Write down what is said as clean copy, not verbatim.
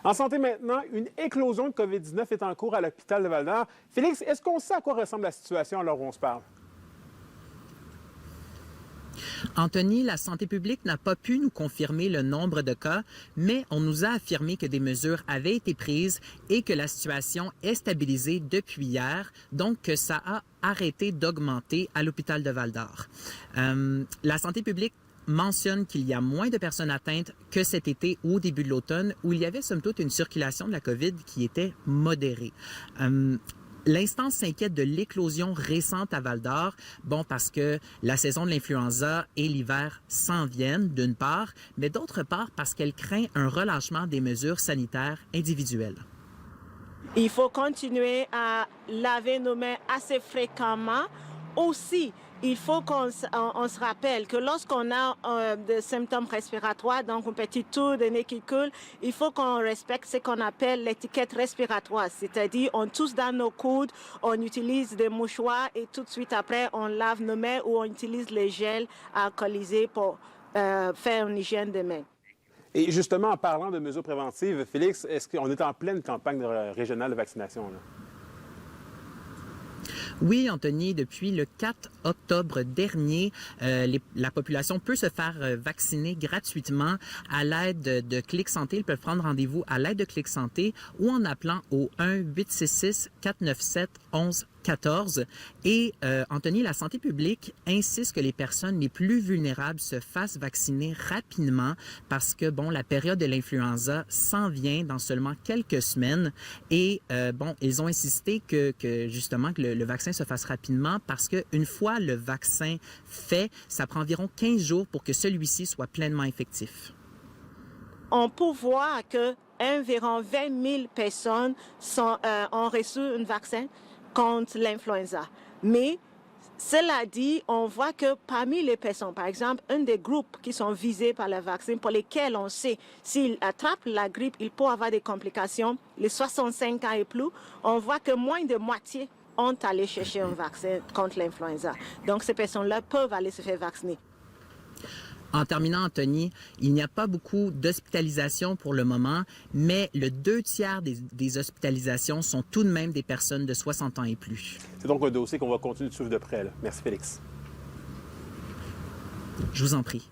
En santé maintenant, une éclosion de COVID-19 est en cours à l'hôpital de Val-d'Or. Félix, est-ce qu'on sait à quoi ressemble la situation à l'heure où on se parle? Anthony, la santé publique n'a pas pu nous confirmer le nombre de cas, mais on nous a affirmé que des mesures avaient été prises et que la situation est stabilisée depuis hier, donc que ça a arrêté d'augmenter à l'hôpital de Val-d'Or. La santé publique mentionne qu'il y a moins de personnes atteintes que cet été ou au début de l'automne, où il y avait somme toute une circulation de la COVID qui était modérée. L'instance s'inquiète de l'éclosion récente à Val-d'Or, parce que la saison de l'influenza et l'hiver s'en viennent, d'une part, mais d'autre part parce qu'elle craint un relâchement des mesures sanitaires individuelles. Il faut continuer à laver nos mains assez fréquemment. Aussi, il faut qu'on se rappelle que lorsqu'on a des symptômes respiratoires, donc un petit tour de nez qui coule, il faut qu'on respecte ce qu'on appelle l'étiquette respiratoire, c'est-à-dire on tousse dans nos coudes, on utilise des mouchoirs et tout de suite après on lave nos mains ou on utilise les gels alcoolisés pour faire une hygiène des mains. Et justement, en parlant de mesures préventives, Félix, est-ce qu'on est en pleine campagne régionale de vaccination, là? Oui, Anthony, depuis le 4 octobre dernier, la population peut se faire vacciner gratuitement à l'aide de Clic Santé. Ils peuvent prendre rendez-vous à l'aide de Clic Santé ou en appelant au 1-866-497-1114. Et Anthony, la santé publique insiste que les personnes les plus vulnérables se fassent vacciner rapidement parce que, la période de l'influenza s'en vient dans seulement quelques semaines. Et, ils ont insisté que justement, que le vaccin se fasse rapidement parce qu'une fois le vaccin fait, ça prend environ 15 jours pour que celui-ci soit pleinement effectif. On peut voir qu'environ 20 000 personnes ont reçu un vaccin contre l'influenza. Mais cela dit, on voit que parmi les personnes, par exemple, un des groupes qui sont visés par le vaccin, pour lesquels on sait s'ils attrapent la grippe, il peut avoir des complications, les 65 ans et plus, on voit que moins de moitié ont allé chercher un vaccin contre l'influenza. Donc, ces personnes-là peuvent aller se faire vacciner. En terminant, Anthony, il n'y a pas beaucoup d'hospitalisations pour le moment, mais le 2/3 des hospitalisations sont tout de même des personnes de 60 ans et plus. C'est donc un dossier qu'on va continuer de suivre de près, là. Merci, Félix. Je vous en prie.